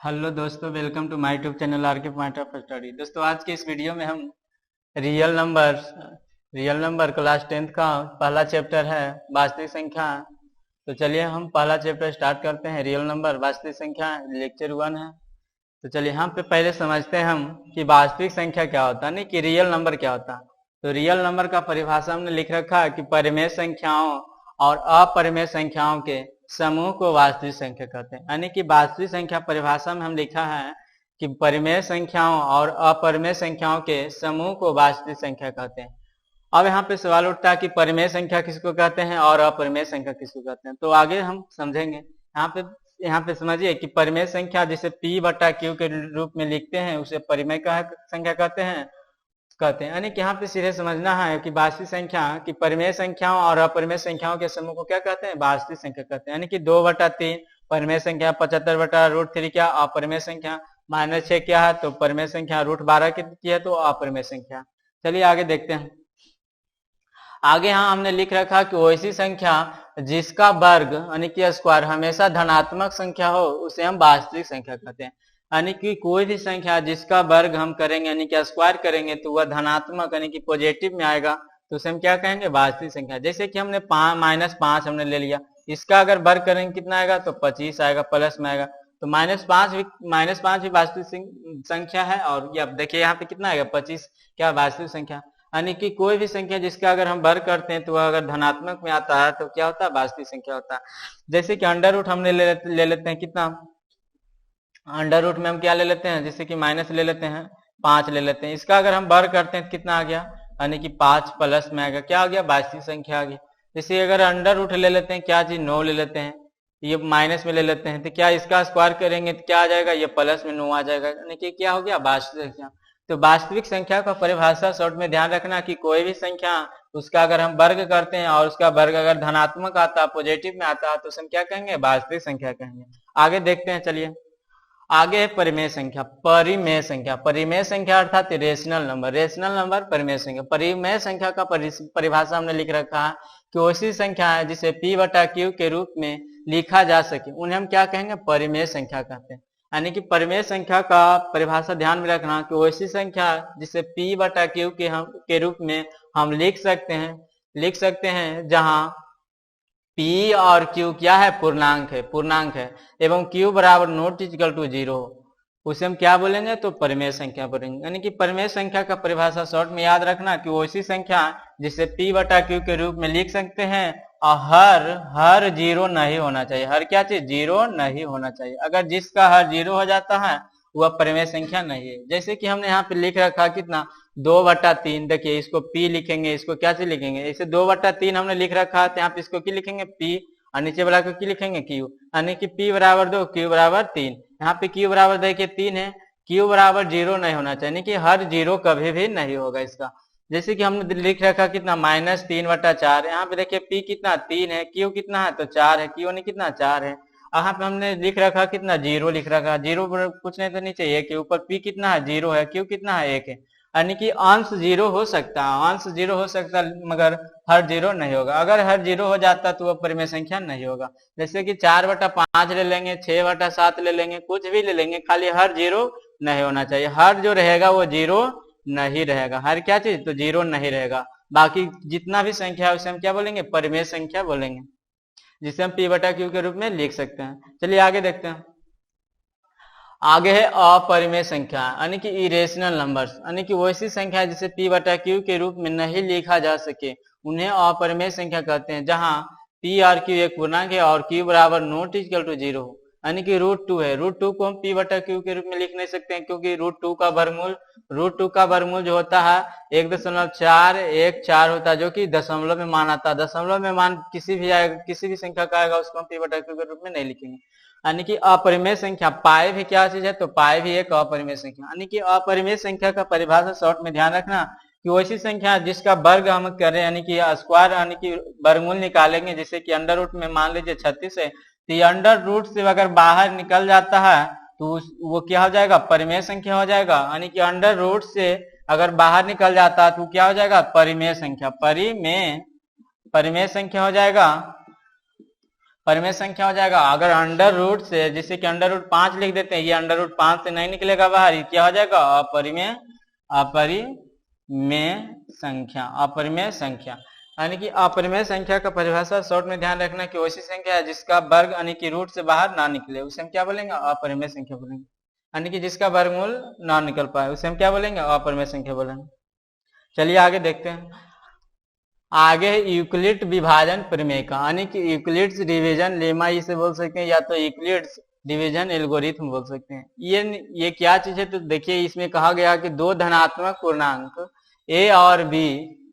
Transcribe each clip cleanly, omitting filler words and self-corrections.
Hello दोस्तों, welcome to my YouTube channel R K point of study. दोस्तों, आज के इस वीडियो में हम रियल नंबर क्लास 10th का पहला चैप्टर है वास्तविक संख्या। तो चलिए हम पहला चैप्टर स्टार्ट करते हैं। रियल नंबर वास्तविक संख्या लेक्चर 1 है। तो चलिए यहाँ पे पहले समझते हैं हम कि वास्तविक संख्या क्या होता है, नहीं कि रियल नंबर क्या होता है। तो रियल नंबर का परिभाषा हमने लिख रखा है कि परिमेय संख्याओं और अपरिमेय संख्याओं के समूह को वास्तविक संख्या कहते हैं। यानी कि वास्तविक संख्या परिभाषा में हम लिखा है कि परिमेय संख्याओं और अपरिमेय संख्याओं के समूह को वास्तविक संख्या कहते हैं। अब यहाँ पे सवाल उठता है कि परिमेय संख्या किसको कहते हैं और अपरिमेय संख्या किसको कहते हैं। तो आगे हम समझेंगे। यहाँ पे समझिए कि परिमेय संख्या जिसे P बटा Q के रूप में लिखते हैं उसे परिमेय संख्या कहते हैं। यानी कि यहाँ पे सीधे समझना है कि वास्तविक संख्या की परिमेय संख्याओं और अपरिमेय संख्याओं के समूह को क्या कहते हैं, वास्तविक संख्या कहते हैं। यानी कि 2/3 परिमेय संख्या, 75/√3 क्या अपरिमेय संख्या, -6 क्या है तो परिमेय संख्या, √12 की है तो अपरिमेय संख्या। चलिए आगे देखते हैं। आगे यहाँ हमने लिख रखा कि वैसी संख्या जिसका वर्ग यानी कि स्क्वायर हमेशा धनात्मक संख्या हो उसे हम वास्तविक संख्या कहते हैं। यानी कि कोई भी संख्या जिसका वर्ग हम करेंगे यानी कि स्क्वायर करेंगे तो वह धनात्मक यानी कि पॉजिटिव में आएगा तो उसे हम क्या कहेंगे, वास्तविक संख्या। जैसे कि हमने -5 हमने ले लिया, इसका अगर वर्ग करेंगे कितना आएगा तो 25 आएगा, प्लस में आएगा। तो -5 भी वास्तविक संख्या है। और ये अब देखिए यहाँ पे कितना आएगा 25, क्या वास्तविक संख्या। यानी कि कोई भी संख्या जिसका अगर हम वर्ग करते हैं तो वह अगर धनात्मक में आता है तो क्या होता है, वास्तविक संख्या होता है। जैसे कि अंडर रूट हमने ले लेते हैं कितना, अंडर रूट में हम क्या ले लेते हैं, जैसे कि माइनस ले लेते हैं 5 ले लेते हैं। इसका अगर हम वर्ग करते हैं तो कितना आ गया, यानी कि 5 प्लस में आएगा, क्या आ गया, वास्तविक संख्या आ गई। जैसे अगर अंडर रूट ले लेते हैं क्या चीज, 9 ले लेते हैं, ये माइनस में ले लेते हैं तो क्या इसका स्क्वायर करेंगे तो क्या आ जाएगा, ये प्लस में 9 आ जाएगा, यानी कि क्या हो गया, वास्तविक संख्या। तो वास्तविक संख्या का परिभाषा शॉर्ट में ध्यान रखना कि कोई भी संख्या उसका अगर हम वर्ग करते हैं और उसका वर्ग अगर धनात्मक आता है, पॉजिटिव में आता है तो उसे हम क्या कहेंगे, वास्तविक संख्या कहेंगे। आगे देखते हैं। चलिए आगे है परिमेय संख्या। परिमेय संख्या अर्थात रेशनल नंबर परिमेय संख्या। परिमेय संख्या का परिभाषा हमने लिख रखा है कि वैसी संख्या है जिसे P बटा Q के रूप में लिखा जा सके उन्हें हम क्या कहेंगे, परिमेय संख्या कहते हैं। यानी कि परिमेय संख्या का परिभाषा ध्यान में रखना कि वैसी संख्या जिसे P बटा Q के रूप में हम लिख सकते हैं जहां P और Q क्या है, पूर्णांक है एवं Q बराबर नॉट इक्वल टू 0 उसे हम क्या बोलेंगे, तो परिमेय संख्या बोलेंगे। यानी कि परिमेय संख्या का परिभाषा शॉर्ट में याद रखना कि वैसी संख्या जिसे P बटा Q के रूप में लिख सकते हैं और हर 0 नहीं होना चाहिए। हर क्या चीज, 0 नहीं होना चाहिए। अगर जिसका हर 0 हो जाता है वह परिमेय संख्या नहीं है। जैसे कि हमने यहाँ पे लिख रखा कितना, 2/3। देखिए इसको P लिखेंगे, इसको क्या से लिखेंगे, इसे 2/3 हमने लिख रखा है तो यहाँ पे इसको क्या लिखेंगे, P, और नीचे वाला को क्या लिखेंगे, Q। यानी कि P बराबर 2, Q बराबर 3। यहाँ पे Q बराबर देखिए 3 है, Q बराबर 0 नहीं होना चाहिए, यानी कि हर 0 कभी भी नहीं होगा इसका। जैसे कि हमने लिख रखा कितना, -3/4। यहाँ पे देखिए P कितना 3 है, Q कितना है तो 4 है, Q ने कितना 4 है। यहाँ पे हमने लिख रखा कितना, 0 लिख रखा, 0 कुछ नहीं तो नीचे 1 के ऊपर P कितना है, 0 है, Q कितना है, 1 है। यानी कि अंश 0 हो सकता है, मगर हर 0 नहीं होगा। अगर हर 0 हो जाता तो वह परिमेय संख्या नहीं होगा। जैसे कि 4/5 ले लेंगे, 6/7 ले लेंगे, कुछ भी ले लेंगे, खाली हर 0 नहीं होना चाहिए। हर जो रहेगा वो 0 नहीं रहेगा, हर क्या चीज, तो 0 नहीं रहेगा। बाकी जितना भी संख्या है उसे हम क्या बोलेंगे, परिमेय संख्या बोलेंगे, जिसे हम P बटा Q के रूप में लिख सकते हैं। चलिए आगे देखते हैं। आगे है अपरिमेय संख्या, यानी कि इरेशनल नंबर्स। यानी कि वैसी संख्या जिसे P बटा Q के रूप में नहीं लिखा जा सके उन्हें अपरिमेय संख्या कहते हैं, जहां P और Q एक पूर्णांक है और Q बराबर नॉट इक्वल टू 0 हो। यानी कि √2 है, √2 को हम P बटा Q के रूप में लिख नहीं सकते हैं क्योंकि √2 का वर्गमूल जो होता है 1.414 होता है, जो कि दशमलव में मान आता है। दशमलव में मान किसी भी संख्या का आएगा उसको हम P बटा Q के रूप में नहीं लिखेंगे। यानी कि अपरिमेय संख्या, पाए भी क्या चीज है, तो पाए भी एक अपरिमेय संख्या। यानी कि अपरिमेय संख्या का परिभाषा शॉर्ट में ध्यान रखना कि वैसी संख्या जिसका वर्ग हम करें यानी कि स्क्वायर यानी कि वर्गमूल निकालेंगे, जैसे कि अंडर रूट में मान लीजिए 36 है तो ये अंडर रूट से अगर बाहर निकल जाता है तो वो क्या हो जाएगा, परिमेय संख्या हो जाएगा। यानी कि अंडर रूट से अगर बाहर निकल जाता है तो क्या हो जाएगा, परिमेय संख्या हो जाएगा। परिमेय संख्या हो जाएगा। अगर अंडर रूट से, जिसे कि अंडर रूट 5 लिख देते हैं, ये अंडर रूट 5 से नहीं निकलेगा बाहर, ये क्या हो जाएगा? अपरिमेय, अपरिमेय संख्या, अपरिमेय संख्या। यानी कि अपरिमेय संख्या का परिभाषा शॉर्ट में ध्यान रखना कि वैसी संख्या है जिसका वर्ग यानी कि रूट से बाहर ना निकले, उसे हम क्या बोलेंगे? अपरिमेय संख्या बोलेंगे। यानी कि जिसका वर्गमूल ना निकल पाए उसे हम क्या बोलेंगे? अपरिमेय संख्या बोलेंगे। चलिए आगे देखते हैं। आगे है यूक्लिड विभाजन प्रमेय का, यानी कि यूक्लिड्स डिवीजन लेमा इसे बोल सकते हैं, या तो यूक्लिड्स डिवीजन एल्गोरिथम बोल सकते हैं। ये क्या चीज है? तो देखिए इसमें कहा गया कि दो धनात्मक पूर्णांक a और b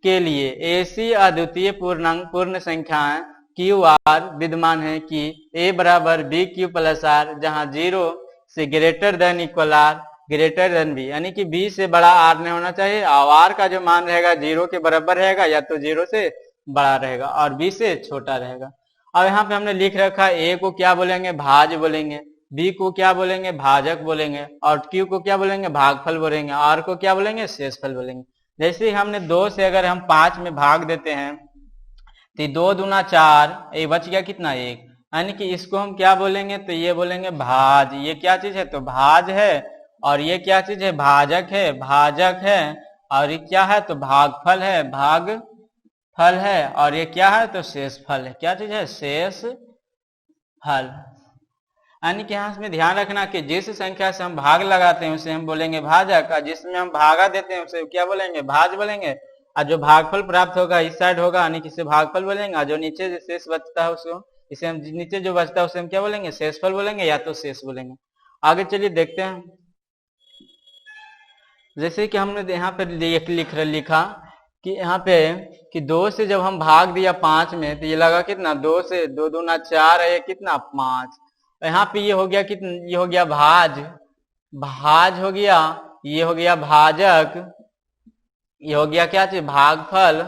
के लिए ऐसी अद्वितीय पूर्ण संख्याएं क्यू आर विद्यमान है कि a बराबर बी क्यू प्लस आर, जहां 0 से greater than equal r greater than b, यानी कि b से बड़ा r नहीं होना चाहिए और r का जो मान रहेगा 0 के बराबर रहेगा या तो 0 से बड़ा रहेगा और b से छोटा रहेगा। अब यहाँ पे हमने लिख रखा है a को क्या बोलेंगे? भाज बोलेंगे, b को क्या बोलेंगे? भाजक बोलेंगे, और q को क्या बोलेंगे? भागफल बोलेंगे, r को क्या बोलेंगे? शेषफल बोलेंगे। जैसे हमने 2 से अगर हम 5 में भाग देते हैं तो 2 दूना 4, ये बच गया कितना? 1, यानी कि इसको हम क्या बोलेंगे? तो ये बोलेंगे भाज। ये क्या चीज है? तो भाज है। और ये क्या चीज है? भाजक है, भाजक है। और ये क्या है? तो भागफल है, भागफल है। और ये क्या है? तो शेषफल है। क्या चीज है? शेषफल। यानी कि यहाँ में ध्यान रखना कि जिस संख्या से हम भाग लगाते हैं उसे हम बोलेंगे भाजक, और जिसमें हम भागा देते हैं उसे क्या बोलेंगे? भाज बोलेंगे। और जो भागफल प्राप्त होगा इस साइड होगा, यानी कि इसे भागफल बोलेंगे, और जो नीचे शेष बचता है उसको, इसे हम नीचे जो बचता है उसे हम क्या बोलेंगे? शेषफल बोलेंगे या तो शेष बोलेंगे। आगे चलिए देखते हैं। जैसे कि हमने यहाँ पे लिखा कि यहाँ पे कि 2 से जब हम भाग दिया 5 में तो ये लगा कितना? 2 से 2 दूना 4 है, कितना? 5। यहाँ पे ये हो गया कितना? ये हो गया भाज, भाज हो गया, ये हो गया भाजक, ये हो गया क्या चीज? भागफल।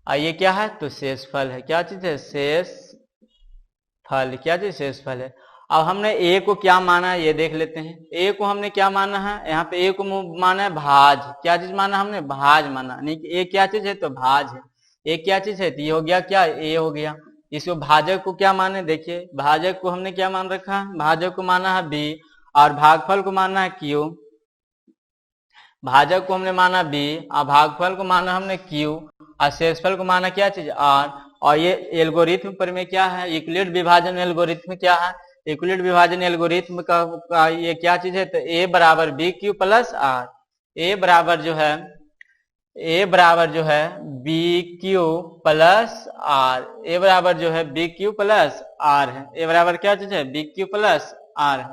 और ये क्या है? तो शेषफल है। क्या चीज है? शेषफल। क्या चीज? शेषफल है। अब हमने a को क्या माना है ये देख लेते हैं। a को हमने क्या माना है? यहाँ पे a को माना है भाज। क्या चीज माना हमने? भाज माना। नहीं कि a क्या चीज है? तो भाज है। a क्या चीज है? तो ये हो गया क्या? a हो गया। इसको भाजक को क्या माने? देखिए भाजक को हमने क्या मान रखा है? भाजक को माना है b, और भागफल को माना है q। भाजक को हमने माना b और भागफल को माना हमने q, और शेषफल को माना क्या चीज? r। और ये एल्गोरिथम पर में क्या है? यूक्लिड विभाजन एल्गोरिथम क्या है? यूक्लिड विभाजन एल्गोरिथम का ये क्या चीज है? तो a बराबर b q plus r. a बराबर जो है b q plus r. a बराबर जो है बी क्यू प्लस आर है। a बराबर क्या चीज है? बी क्यू प्लस आर है।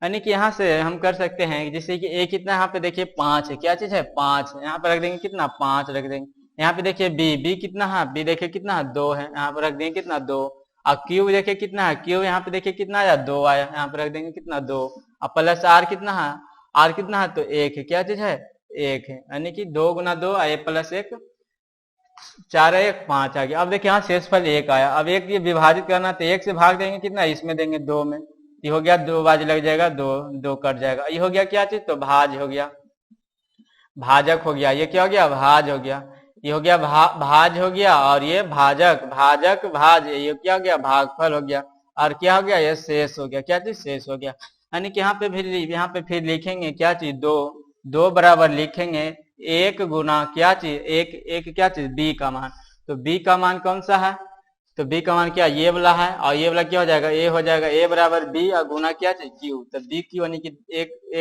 यानी कि यहाँ से हम कर सकते हैं जैसे कि a कितना? यहाँ पे देखिए 5 है। क्या चीज है? 5 है। यहाँ पे रख देंगे कितना? 5 रख देंगे। यहाँ पे देखिए b कितना है? b देखिए कितना है? 2 है। यहाँ पे रख देंगे कितना? 2। और क्यू देखिए कितना है? क्यू यहाँ पे देखिए कितना आया? 2 आया। यहाँ पे रख देंगे कितना? 2। और प्लस आर कितना है? आर कितना है? तो 1 है। क्या चीज है? 1 है। यानी कि 2 गुना 2 आए प्लस 1, 4 1 5 आ गया। अब देखिए यहाँ शेषफल 1 आया। अब 1 ये विभाजित करना तो 1 से भाग देंगे कितना? इसमें देंगे 2 में। ये हो गया 2 बाजी लग जाएगा, 2 कट जाएगा। ये हो गया क्या चीज? तो भाज हो गया, भाजक हो गया। ये क्या हो गया? भाज हो गया। ये हो गया भाज हो गया, और ये भाजक, भाजक भाज, ये क्या हो गया? भागफल हो गया। और क्या हो गया? ये शेष हो गया। क्या चीज? शेष हो गया। यानी कि यहाँ पे फिर लिखेंगे क्या चीज? 2 बराबर लिखेंगे 1 गुना क्या चीज? एक क्या चीज? b का मान। तो b का मान कौन सा है? तो b का मान क्या? ये वाला है। और ये वाला क्या हो जाएगा? a हो जाएगा। a बराबर b और गुना क्या चीज? q। तो b q यानी कि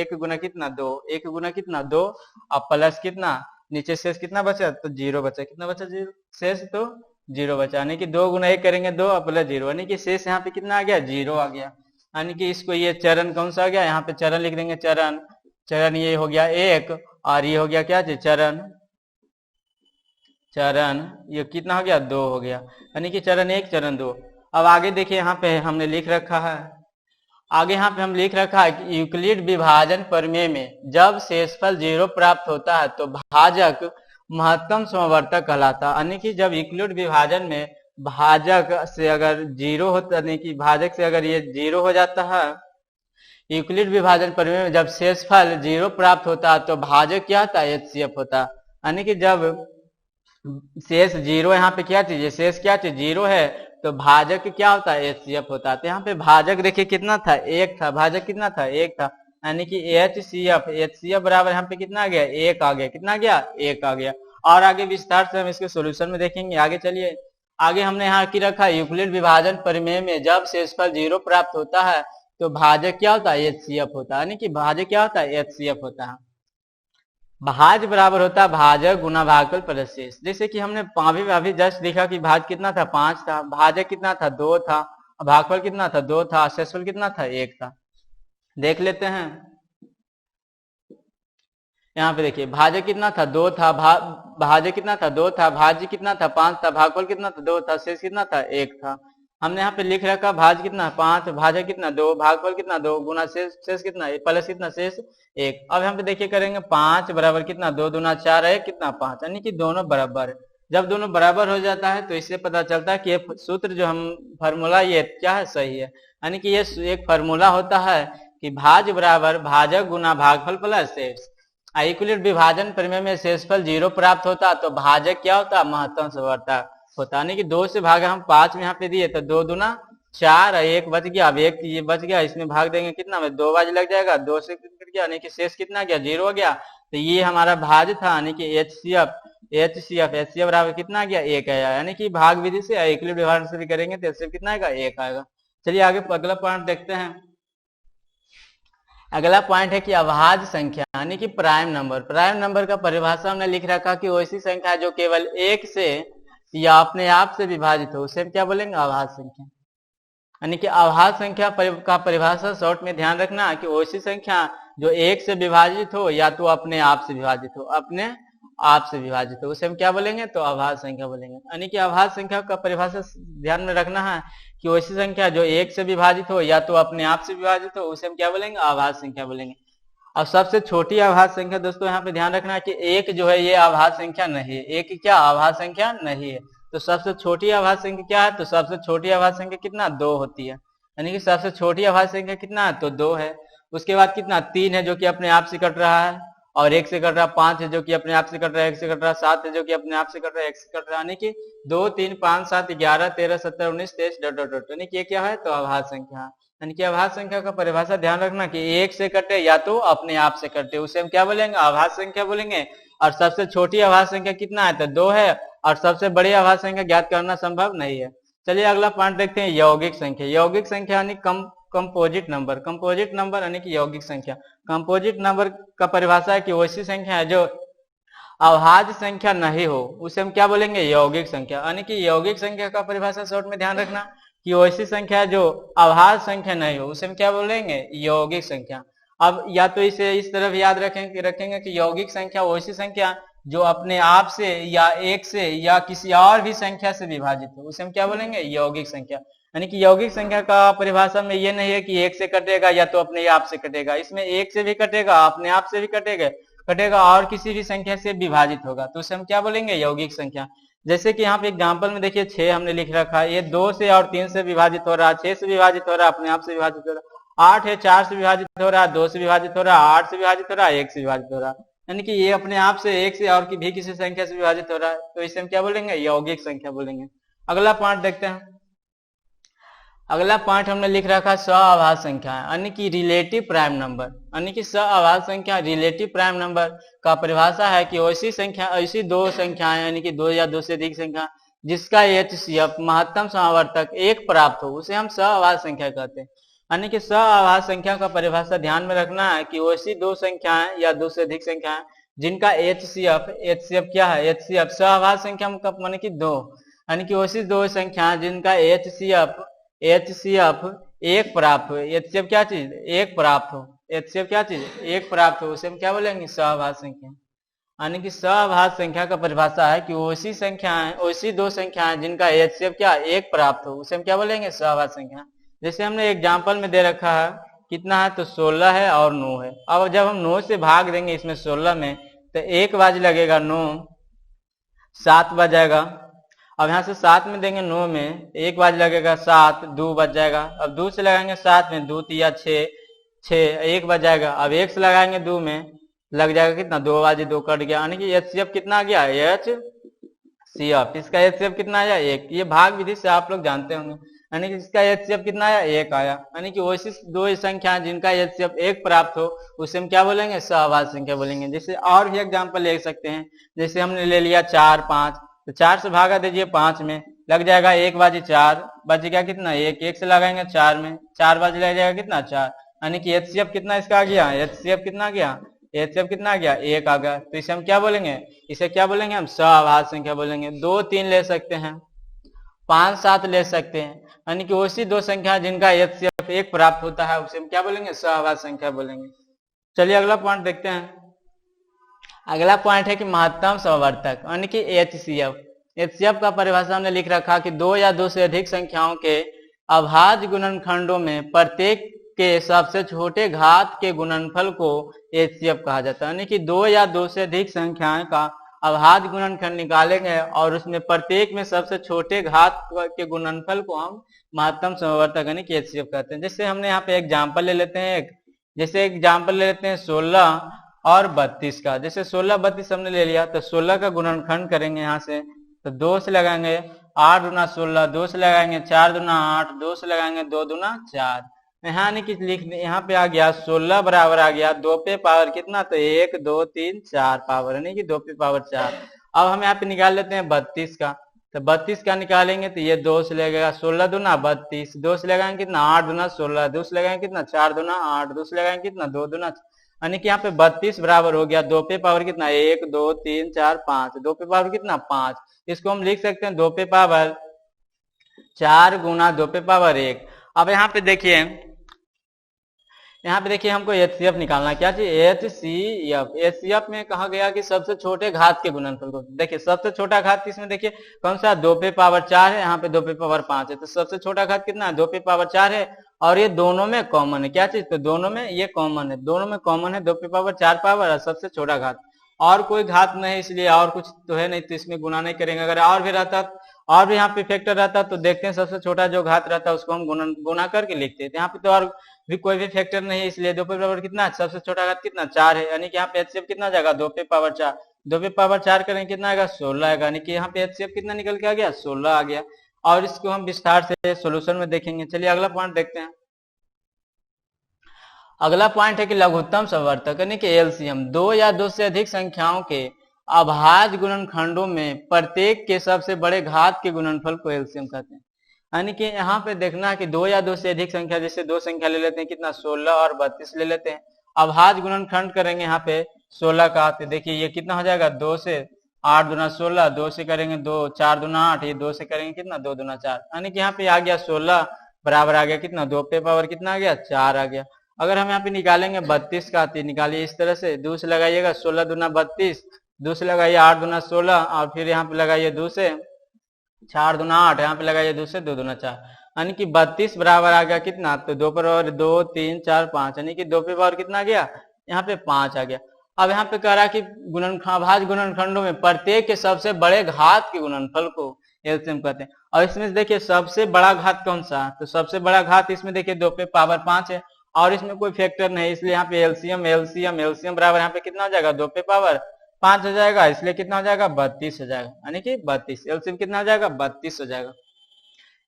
1 गुना कितना? 2। 1 गुना कितना? 2। और प्लस कितना? नीचे शेष कितना बचा? तो 0 बचा। कितना बचा? 0 शेष, तो 0 बचा। यानी कि 2 गुना 1 करेंगे 2 और प्लस 0, यानी कि शेष यहाँ पे कितना आ गया? 0 आ गया। यानी कि इसको ये चरण कौन सा आ गया? यहाँ पे चरण लिख देंगे। चरण ये हो गया 1, और ये हो गया क्या चीज? चरण ये कितना हो गया? 2 हो गया। यानी कि चरण 1 चरण 2। अब आगे देखिए यहाँ पे हमने लिख रखा है, आगे यहाँ पे हम लिख रखा है कि यूक्लिड विभाजन प्रमेय में जब शेषफल 0 प्राप्त होता है तो भाजक महत्तम समवर्तक कहलाता है। यानी कि जब यूक्लिड विभाजन में भाजक से अगर 0 होता, यानी कि भाजक से अगर ये 0 हो जाता है, यूक्लिड विभाजन प्रमेय में जब शेषफल 0 प्राप्त होता है तो भाजक क्या होता है? HCF होता है। यानी कि जब शेष 0 यहाँ पे क्या चीज? शेष क्या चीज? 0 है, तो भाजक क्या होता है, HCF होता है। तो यहाँ पे भाजक देखिए कितना था, एक था, भाजक कितना था, एक था, यानी कि HCF बराबर यहाँ पे कितना आ गया, एक आ गया, कितना आ गया, एक आ गया। और आगे विस्तार से हम इसके सोल्यूशन में देखेंगे। आगे चलिए, आगे हमने यहाँ की रखा यूक्लिड विभाजन प्रमेय में जब शेषफल 0 प्राप्त होता है तो भाजक क्या होता है, HCF होता है, यानी कि भाजक क्या होता है, HCF होता है। भाज बराबर होता है भाजक गुना भागफल प्लस शेष। जैसे कि हमने अभी जस्ट देखा कि भाज कितना था, 5 था, भाजक कितना था, 2 था, भागफल कितना था, 2 था, शेषफल कितना था, 1 था। देख लेते हैं, यहाँ पे देखिए भाजक कितना था, 2 था, भाजक कितना था, 2 था, भाज्य कितना था, 5 था, भागफल कितना था, 2 था, शेष कितना था, 1 था। हमने यहाँ पे लिख रखा भाज कितना 5, भाजक कितना 2, भागफल कितना 2, गुना शेष कितना प्लस कितना शेष 1। अब यहाँ पे देखिए करेंगे 5 बराबर कितना 2 दूना 4 है कितना 5, यानी कि दोनों बराबर है। जब दोनों बराबर हो जाता है तो इससे पता चलता है कि ये सूत्र जो हम फार्मूला ये क्या है, सही है। यानी कि ये एक फार्मूला होता है कि भाज बराबर भाजक गुना भागफल प्लस शेष। यूक्लिड विभाजन प्रमेय में शेषफल 0 प्राप्त होता तो भाजक क्या होता, महत्तम संवर्ता होता। यानी कि 2 से भागा हम 5 में यहाँ पे दिए तो 2 दूना 4, 1 बच गया, अब 1 ये बच गया, इसमें भाग देंगे कितना में 2 बाज लग जाएगा, 2 से कट गया, यानी कि शेष कितना गया, 0 हो गया। तो ये हमारा भाज था, यानी कि HCF बराबर कितना गया, 1 आया। यानी कि भाग विधि से यूक्लिड विभाजन से भी करेंगे तो HCF कितना आएगा, 1 आएगा। चलिए आगे अगला पॉइंट देखते हैं। अगला पॉइंट है कि अभाज्य संख्या यानी कि प्राइम नंबर। प्राइम नंबर का परिभाषा हमने लिख रखा कि वैसी संख्या जो केवल 1 से या अपने आप से विभाजित हो उसे हम क्या बोलेंगे, अभाज्य संख्या। यानी कि अभाज्य संख्या का परिभाषा शॉर्ट में ध्यान रखना कि वैसी संख्या जो 1 से विभाजित हो या तो अपने आप से विभाजित हो, अपने आप से विभाजित हो, उसे हम क्या बोलेंगे, तो अभाज्य संख्या बोलेंगे। यानी कि अभाज्य संख्या का परिभाषा ध्यान में रखना है कि वैसी संख्या जो 1 से विभाजित हो या तो अपने आप से विभाजित हो उसे हम क्या बोलेंगे, अभाज्य संख्या बोलेंगे। और सबसे छोटी अभाज्य संख्या दोस्तों यहाँ पे ध्यान रखना है कि 1 जो है ये अभाज्य संख्या नहीं है, 1 क्या अभाज्य संख्या नहीं है। तो सबसे छोटी अभाज्य संख्या क्या है, तो सबसे छोटी अभाज्य संख्या कितना, 2 होती है। यानी कि सबसे छोटी अभाज्य संख्या कितना है, तो 2 है। उसके बाद कितना 3 है जो कि अपने आप से कट रहा है, और 1 से कट रहा, 5 है जो कि अपने आप से कट रहा है, 1 से कट रहा, 7 है जो कि अपने आप से कट रहा है, 1 से कट रहा है। यानी कि 2, 3, 5, 7, 11, 13, 17, 19, 23 डॉट डॉट डॉट, यानी कि ये क्या है, तो अभाज्य संख्या। यानी कि अभाज्य संख्या का परिभाषा ध्यान रखना कि 1 से कटे या तो अपने आप से कटे उसे हम क्या बोलेंगे, अभाज्य संख्या बोलेंगे। और सबसे छोटी अभाज्य संख्या कितना है, तो 2 है। और सबसे बड़ी अभाज्य संख्या ज्ञात करना संभव नहीं है। चलिए अगला पॉइंट देखते हैं, यौगिक संख्या। यौगिक संख्या यानी कंपोजिट नंबर। कंपोजिट नंबर यानी कि यौगिक संख्या। कंपोजिट नंबर का परिभाषा है कि वैसी संख्या है जो अभाज्य संख्या नहीं हो उसे हम क्या बोलेंगे, यौगिक संख्या। यानी कि यौगिक संख्या का परिभाषा शॉर्ट में ध्यान रखना कि वैसी संख्या जो अभाज्य संख्या नहीं हो उसे हम क्या बोलेंगे, यौगिक संख्या। अब या तो इसे इस तरफ याद रखेंगे कि यौगिक संख्या वैसी संख्या जो अपने आप से या 1 से या किसी और भी संख्या से विभाजित हो उसे हम क्या बोलेंगे, यौगिक संख्या। यानी कि यौगिक संख्या का परिभाषा में ये नहीं है कि 1 से कटेगा या तो अपने आप से कटेगा, इसमें 1 से भी कटेगा, अपने आप से भी कटेगा और किसी भी संख्या से विभाजित होगा तो उसे हम क्या बोलेंगे, यौगिक संख्या। जैसे कि यहाँ पे एग्जाम्पल में देखिए 6 हमने लिख रखा है, ये 2 से और 3 से विभाजित हो रहा है, 6 से विभाजित हो रहा है, अपने आप से विभाजित हो रहा है। 8 है, 4 से विभाजित हो रहा है, 2 से विभाजित हो रहा है, 8 से विभाजित हो रहा है, 1 से विभाजित हो रहा है। यानी कि ये अपने आप से 1 से और भी किसी संख्या से विभाजित हो रहा है तो इसे हम क्या बोलेंगे, यौगिक संख्या बोलेंगे। अगला पॉइंट देखते हैं। अगला पॉइंट हमने लिख रखा सअभाज्य संख्या यानी कि रिलेटिव प्राइम नंबर। यानी कि सअभाज्य संख्या रिलेटिव प्राइम नंबर का परिभाषा है कि ऐसी दो संख्याएं यानी कि 2 या 2 से अधिक संख्या जिसका HCF महत्तम समावर्तक 1 प्राप्त हो उसे हम सअभाज्य संख्या कहते हैं। यानी कि सअभाज्य संख्या का परिभाषा ध्यान में रखना है कि वैसी 2 संख्याएं या 2 से अधिक संख्याएं जिनका HCF क्या है, HCF सअभाज्य संख्या माने कि 2, यानी कि वैसी 2 संख्याएं जिनका HCF 1 प्राप्त हो। HCF क्या चीज, 1 प्राप्त हो। HCF क्या चीज, 1 प्राप्त हो उसे हम क्या बोलेंगे, सअभाज्य संख्या। यानी कि सअभाज्य संख्या का परिभाषा है कि वैसी 2 संख्याएं जिनका HCF क्या 1 प्राप्त हो उसे हम क्या बोलेंगे, सअभाज्य संख्या। जैसे हमने एग्जाम्पल में दे रखा है कितना है, तो 16 है और 9 है। अब जब हम 9 से भाग देंगे इसमें 16 में तो 1 बाज लगेगा 9, 7 बच जाएगा। अब यहाँ से 7 में देंगे 9 में 1 बाज लगेगा 7, 2 बच जाएगा। अब 2 से लगाएंगे 7 में 2 तिया 6, 1 बच जाएगा। अब 1 से लगाएंगे 2 में लग जाएगा कितना, 2 बाजे 2 कट गया। यानी कि HCF कितना आ गया, सी ऑफ, इसका एचसीएफ कितना आया 1। ये भाग विधि से आप लोग जानते होंगे, यानी कि इसका एचसीएफ कितना आया 1 आया। यानी कि वैसी दो संख्या जिनका एचसीएफ 1 प्राप्त हो उसे हम क्या बोलेंगे, सहवास संख्या बोलेंगे। जैसे और भी एग्जांपल ले सकते हैं, जैसे हमने ले लिया 4 5, तो 4 से भागा दीजिए 5 में, लग जाएगा 1 बाजी 4, बच गया कितना 1, 1 से लगाएंगे 4 में, 4 बाजी लग जाएगा कितना 4, यानी कि एचसीएफ कितना इसका आ गया, एचसीएफ कितना आ गया, एचसीएफ कितना आ गया 1 आ गया। तो इसे हम क्या बोलेंगे, इसे क्या बोलेंगे हम सहवास संख्या बोलेंगे। 2 3 ले सकते हैं, 5 7 ले सकते हैं, यानी कि वैसी दो संख्या जिनका एचसीएफ 1 प्राप्त होता है उसे हम क्या बोलेंगे, सहवास संख्या बोलेंगे। चलिए अगला पॉइंट देखते हैं। अगला पॉइंट है कि महत्तम समवर्तक, यानी कि एचसीएफ। एचसीएफ का परिभाषा हमने लिख रखा कि 2 या 2 से अधिक संख्याओं के अभाज्य गुणनखंडों में प्रत्येक के सबसे छोटे घात के गुणनफल को एचसीएफ कहा जाता है। यानी कि 2 या 2 से अधिक संख्याएं का अभाज्य गुणनखंड निकालेंगे और उसमें प्रत्येक में सबसे छोटे घात के गुणनफल को हम महत्तम समवर्तक यानी कि एचसीएफ कहते हैं। जैसे हमने यहाँ पे एग्जाम्पल ले लेते हैं, जैसे एग्जाम्पल ले लेते हैं 16 और 32 का। जैसे 16 32 हमने ले लिया, तो 16 का गुणनखंड करेंगे यहाँ से, तो 2 से लगाएंगे 8 दूना 16, 2 से लगाएंगे 4 दूना 8, 2 से लगाएंगे 2 दूना 4। यहाँ कि लिख यहाँ पे आ गया 16 बराबर आ गया 2 पे पावर कितना, तो 1 2 3 4 पावर, यानी कि 2 पे पावर 4। अब हम यहाँ पे निकाल लेते हैं 32 का, तो 32 का निकालेंगे तो ये 2 से लगेगा 16 दूना 32, 2 से लगाएंगे कितना 8 दूना 16, 2 से लगाएंगे कितना 4 दूना 8, 2 से लगाएंगे कितना 2 दूना, यानी कि यहाँ पे 32 बराबर हो गया 2 पे पावर कितना 1 2 3 4 5, 2 पे पावर कितना 5। इसको हम लिख सकते हैं 2 पे पावर 4 गुना 2 पे पावर 1। अब यहाँ पे देखिए, यहाँ पे देखिए हमको एचसीएफ निकालना, क्या चाहिए एचसीएफ। एचसीएफ में कहा गया कि सबसे छोटे घात के गुणनफल को, देखिए सबसे छोटा घात इसमें देखिए कौन सा 2 पे पावर 4 है, यहाँ पे 2 पे पावर 5 है, तो सबसे छोटा घात कितना है 2 पे पावर 4 है, और ये दोनों में कॉमन है। क्या चीज, तो दोनों में ये कॉमन है, दोनों में कॉमन है 2 पे पावर 4 पावर और सबसे छोटा घात। और कोई घात नहीं, इसलिए और कुछ तो है नहीं, तो इसमें गुना नहीं करेंगे। अगर और भी रहता और भी यहाँ पे फैक्टर रहता तो देखते हैं सबसे छोटा जो घात रहता है उसको हम गुना करके लिखते हैं। यहाँ पे तो और भी कोई भी फैक्टर नहीं है, इसलिए 2 पे पावर कितना, सबसे छोटा घात कितना 4 है, यानी कि यहाँ पे एचसीएफ कितना जाएगा 2 पे पावर 4, 2 पे पावर 4 करेंगे कितना आएगा 16 आएगा, यानी कि यहाँ पे एचसीएफ कितना निकल के आ गया 16 आ गया। और इसको हम विस्तार से सोल्यूशन में देखेंगे। चलिए अगला पॉइंट देखते हैं। अगला पॉइंट है कि लघुत्तम समवर्तक यानी कि एलसीएम। 2 या 2 से अधिक संख्याओं के अभाज्य गुणनखंडों में प्रत्येक के सबसे बड़े घात के गुणनफल को एलसीएम कहते हैं। यानी कि यहाँ पे देखना है कि 2 या 2 से अधिक संख्या, जैसे 2 संख्या ले लेते हैं कितना 16 और 32 ले लेते हैं, अभाज्य गुणनखंड करेंगे यहाँ पे 16 का, तो देखिए ये कितना हो जाएगा 2 से 8 दूना 16, 2 से करेंगे 2 4 दूना 8, ये 2 से करेंगे कितना 2 दूना 4, यानी कि यहाँ पे आ गया 16 बराबर आ गया कितना 2 पे पावर कितना आ गया 4 आ गया। अगर हम यहाँ पे निकालेंगे 32 का, तो निकालिए इस तरह से, 2 से लगाइएगा 16 दूना 32, 2 से लगाइए 8 दूना 16, और फिर यहाँ पे लगाइए 2 से 4 दूना 8, यहाँ पे लगाइए 2 से 2 दूना 4, यानी कि 32 बराबर आ गया कितना, तो 2 पर और 2 3 4 5, यानी कि 2 पे पावर कितना आ गया यहाँ पे 5 आ गया। अब यहाँ पे कह रहा है कि अभाज्य गुणनखंडों में प्रत्येक के सबसे बड़े घात के गुणनफल को एलसीएम कहते हैं। और इसमें देखिए सबसे बड़ा घात कौन सा, तो सबसे बड़ा घात इसमें देखिए 2 पे पावर 5 है, और इसमें कोई फैक्टर नहीं, इसलिए यहाँ पे एलसीएम एलसीएम एलसीएम बराबर यहाँ पे कितना हो जाएगा 2 पे पावर 5 हो जाएगा, इसलिए कितना हो जाएगा 32 हो जाएगा, यानी कि 32। एलसीएम कितना हो जाएगा 32 हो जाएगा,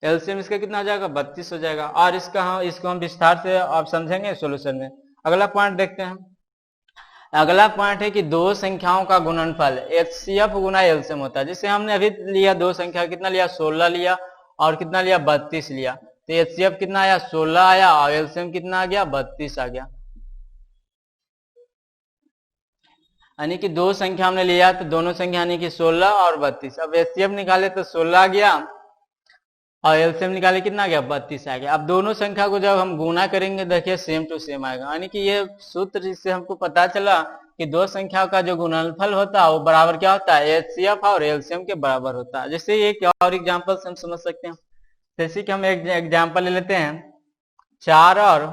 एलसीएम इसका कितना हो जाएगा 32 हो जाएगा। और इसको हम विस्तार से अब समझेंगे सोल्यूशन में। अगला पॉइंट देखते हैं। अगला पॉइंट है कि 2 संख्याओं का गुणनफल एचसीएफ गुना एलसीएम होता है। जैसे हमने अभी लिया 2 संख्या, कितना लिया 16 लिया और कितना लिया 32 लिया, तो एचसीएफ कितना आया 16 आया और एलसीएम कितना आ गया 32 आ गया। यानी कि 2 संख्या हमने लिया तो दोनों संख्या यानी कि 16 और 32। अब एचसीएफ निकाले तो 16 आ गया और एलसीएम निकाले कितना आ गया 32 आ गया। अब दोनों संख्या को जब हम गुना करेंगे देखिए सेम टू सेम आएगा, यानी कि ये सूत्र जिससे हमको पता चला कि 2 संख्याओं का जो गुणनफल होता है वो बराबर क्या होता है एचसीएफ और एलसीएम के बराबर होता है। जैसे ये क्या और एग्जाम्पल से हम समझ सकते हैं, जैसे कि हम एक एग्जाम्पल ले लेते हैं 4 और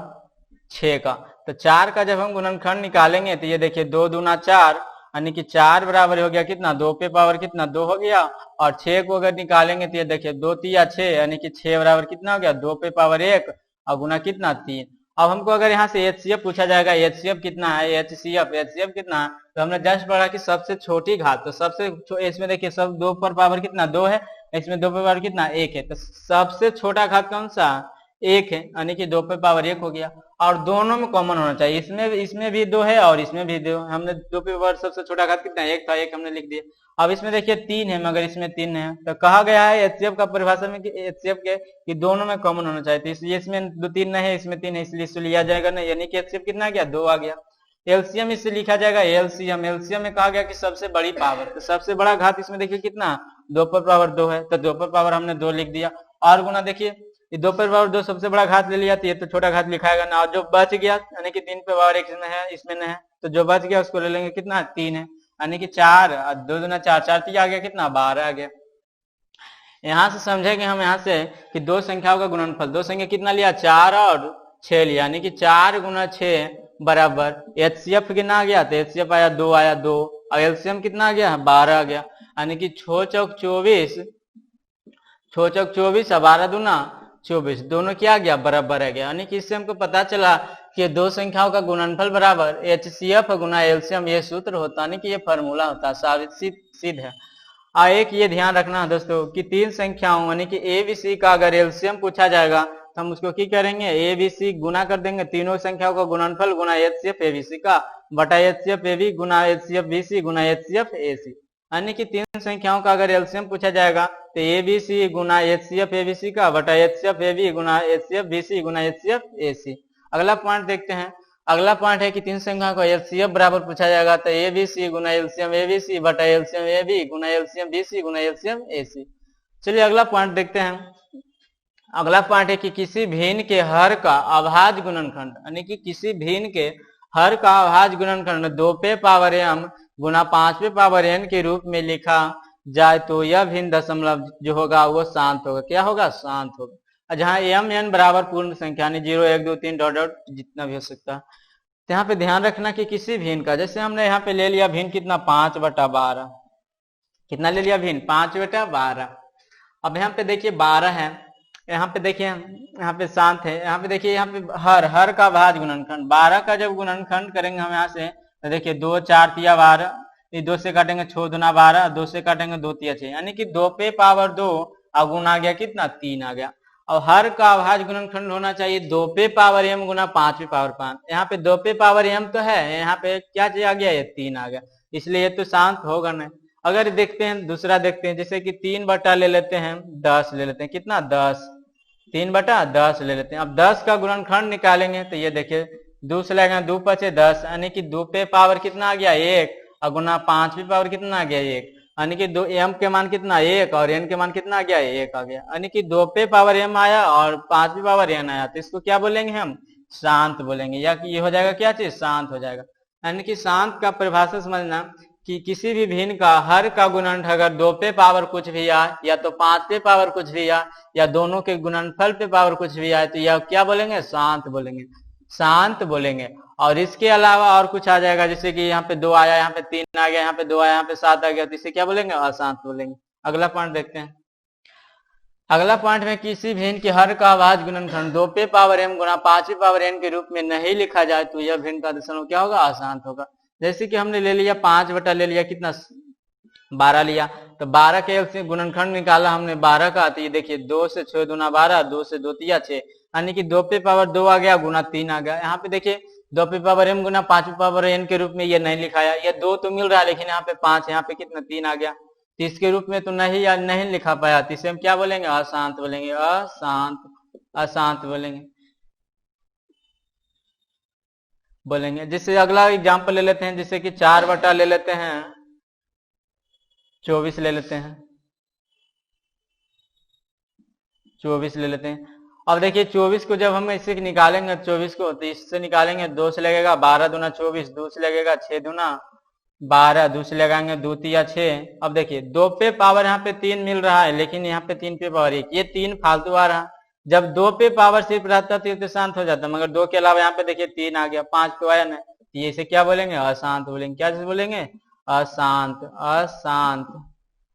6 का। तो 4 का जब हम गुणनखंड निकालेंगे तो ये देखिए 2 दूना 4, यानी कि 4 बराबर हो गया कितना 2 पे पावर कितना 2 हो गया, और 6 को अगर निकालेंगे तो ये देखिए 2 3 6, यानी कि 6 बराबर कितना हो गया 2 पे पावर 1 और गुना कितना 3। अब हमको अगर यहाँ से HCF पूछा जाएगा, HCF कितना है, HCF कितना है, तो हमने जस्ट पढ़ा कि सबसे छोटी घात, तो इसमें देखिए सब 2 पर पावर कितना 2 है, इसमें 2 पर पावर कितना 1 है, तो सबसे छोटा घात कौन सा 1 है, यानी कि 2 पे पावर 1 हो गया। और दोनों में कॉमन होना चाहिए, इसमें भी 2 है और इसमें भी 2, हमने 2 पे पावर सबसे छोटा घात कितना 1 था, 1 हमने लिख दिया। अब इसमें देखिए 3 है मगर इसमें 3 है, तो कहा गया है HCF का परिभाषा में कि HCF के कि दोनों में कॉमन होना चाहिए, तो इसलिए इसमें 3 नहीं है, इसमें 3 है, इसलिए इससे लिया जाएगा नहीं, यानी कि HCF कितना आ गया 2 आ गया। एलसीएम इससे लिखा जाएगा एलसीएम में कहा गया कि सबसे बड़ी पावर, तो सबसे बड़ा घात इसमें देखिए कितना 2 पर पावर 2 है, तो 2 पर पावर हमने 2 लिख दिया। और गुना देखिए ये 2 पर पावर 2 सबसे बड़ा घात ले लिया, तो ये तो छोटा घात लिखाएगा ना, और जो बच गया यानी कि 3 पर पावर 1 इसमें नहीं है, तो जो बच गया उसको ले लेंगे कितना 3 है, यानी कि 4 और 2 दूना 4, 4 3 आ गया कितना 12 आ गया। यहां से समझेंगे हम यहाँ से कि दो संख्याओं का गुणनफल, दो संख्या कितना लिया 4 और 6 लिया, यानी कि 4 गुना 6 बराबर HCF कितना आ गया, तो HCF आया 2 आया 2, और एलसीएम कितना आ गया 12 आ गया, यानी कि 6 चौक 24 और 12 दूना 24, दोनों क्या आ गया बराबर आ गया, यानी कि इससे हमको पता चला कि दो संख्याओं का गुणनफल बराबर HCF गुना एलसीएम, ये सूत्र होता नहीं कि ये फॉर्मूला होता, साबित सिद्ध है। एक ये ध्यान रखना दोस्तों कि तीन संख्याओं यानी कि ABC का अगर एलसीएम पूछा जाएगा तो हम उसको क्या करेंगे, ABC गुना कर देंगे तीनों संख्याओं का गुणनफल गुना HCF ABC का बटा HCF AB गुना HCF BC गुना HCF AC, यानी कि तीन संख्याओं का अगर एलसीएम पूछा जाएगा तो ABC गुना HCF ABC का बटा HCF AB गुना HCF BC गुना HCF AC। अगला पॉइंट देखते हैं, अगला पॉइंट है कि तीन संख्याओं का एलसीएम बराबर पूछा जाएगा तो ABC गुना एलसीएम ABC बटा एलसीएम AB गुना एलसीएम BC गुना एलसीएम AC। चलिए अगला पॉइंट देखते हैं, अगला पॉइंट है कि किसी भिन्न के हर का अभाज्य गुणनखंड, यानी कि किसी भिन्न के हर का अभाज्य गुणनखंड 2 पे पावर m गुना 5 पे पावर n के रूप में लिखा जाए तो यह भिन्न दशमलव जो होगा वो शांत होगा, क्या होगा शांत होगा, जहां m n बराबर पूर्ण संख्या 0 1 2 3 डॉट डॉट जितना भी हो सकता है। तो यहाँ पे ध्यान रखना कि किसी भिन्न का, जैसे हमने यहाँ पे ले लिया भिन्न कितना 5/12, कितना ले लिया भिन्न 5/12। अब यहाँ पे देखिए 12 है, यहाँ पे देखिए यहाँ पे शांत है, यहाँ पे देखिए यहाँ पे हर का भाज्य गुणनखंड 12 का जब गुणनखंड करेंगे हम यहाँ से तो देखिए 2 4 तिया 12, ये 2 से काटेंगे 6 दूना 12, 2 से काटेंगे 2 तिया 6, यानी कि 2 पे पावर 2 और गुना आ गया कितना 3 आ गया। और हर का अभाज्य गुणनखंड होना चाहिए 2 पे पावर m गुना 5 पे पावर 5, यहाँ पे 2 पे पावर m तो है, यहाँ पे क्या आ गया ये 3 आ गया, इसलिए ये तो शांत होगा नहीं। अगर देखते हैं दूसरा देखते हैं, जैसे कि 3 बटा ले लेते हैं 10 ले लेते हैं, कितना 10, 3/10 ले लेते हैं। अब 10 का गुणनखंड निकालेंगे तो ये देखिए 2 से लगेगा 2 5 10, यानी कि 2 पे पावर कितना आ गया 1 और गुना 5 पे पावर कितना आ गया 1, यानी कि 2 m के मान कितना 1 और n के मान कितना आ गया 1 आ गया, यानी कि 2 पे पावर m आया और 5 पे पावर n आया, तो इसको क्या बोलेंगे हम शांत बोलेंगे, या कि ये हो जाएगा क्या चीज शांत हो जाएगा। यानी कि शांत का परिभाषा समझना कि किसी भी भिन्न का हर का गुणनखंड अगर 2 पे पावर कुछ भी आए या तो 5 पे पावर कुछ भी आए या दोनों के गुणनफल पे पावर कुछ भी आए तो यह क्या बोलेंगे शांत बोलेंगे, शांत बोलेंगे। और इसके अलावा और कुछ आ जाएगा, जैसे कि यहाँ पे 2 आया, यहाँ पे 3 आ गया, यहाँ पे 2 आया, यहाँ पे 7 आ गया, तो इसे क्या बोलेंगे अशांत बोलेंगे। अगला पॉइंट देखते हैं, अगला पॉइंट में किसी भिन्न के हर का अभाज्य गुणनखंड 2 पे पावर m गुना 5 पे पावर n के रूप में नहीं लिखा जाए तो यह भिन्न का दशमलव क्या होगा अशांत होगा। जैसे कि हमने ले लिया 5 बटा ले लिया कितना 12 लिया, तो 12 के गुणनखंड निकाला हमने 12 का, तो ये देखिए 2 से 6 दूना 12, 2 से 2 तिया 6, यानी कि 2 पे पावर 2 आ गया गुना 3 आ गया। यहाँ पे देखिए 2 पे पावर m गुना 5 पे पावर n के रूप में ये नहीं लिखाया, ये 2 तो मिल रहा है लेकिन यहाँ पे 5, यहाँ पे कितना 3 आ गया, तो इसके रूप में तो नहीं या नहीं लिखा पाया, तो इसे हम क्या बोलेंगे अशांत बोलेंगे, अशांत अशांत बोलेंगे। जिससे अगला एग्जाम्पल ले लेते हैं, जैसे कि 4 बटा ले लेते हैं 24 ले लेते हैं, 24 ले लेते हैं। अब देखिए 24 को जब हम इससे निकालेंगे 24 को, तो इससे निकालेंगे 2 से लगेगा 12 दूना 24, 2 से लगेगा 6 दूना 12, 2 से लगाएंगे 2 तिया 6। अब देखिए 2 पे पावर यहाँ पे 3 मिल रहा है लेकिन यहाँ पे 3 पे पावर 1, ये 3 फालतू आ रहा, जब 2 पे पावर सिर्फ रहता तो शांत हो जाता, मगर 2 के अलावा यहाँ पे देखिए 3 आ गया, 5 पे आया ना, ये इसे क्या बोलेंगे अशांत बोलेंगे। क्या चीज बोलेंगे अशांत, अशांत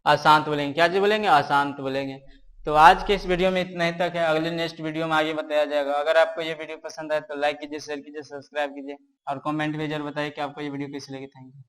अशांत बोलेंगे, क्या चीज बोलेंगे अशांत बोलेंगे। तो आज के इस वीडियो में इतना ही तक है, अगले नेक्स्ट वीडियो में आगे बताया जाएगा। अगर आपको ये वीडियो पसंद आए तो लाइक कीजिए, शेयर कीजिए, सब्सक्राइब कीजिए और कमेंट में जरूर बताइए कि आपको ये वीडियो कैसी लगी। Thank you.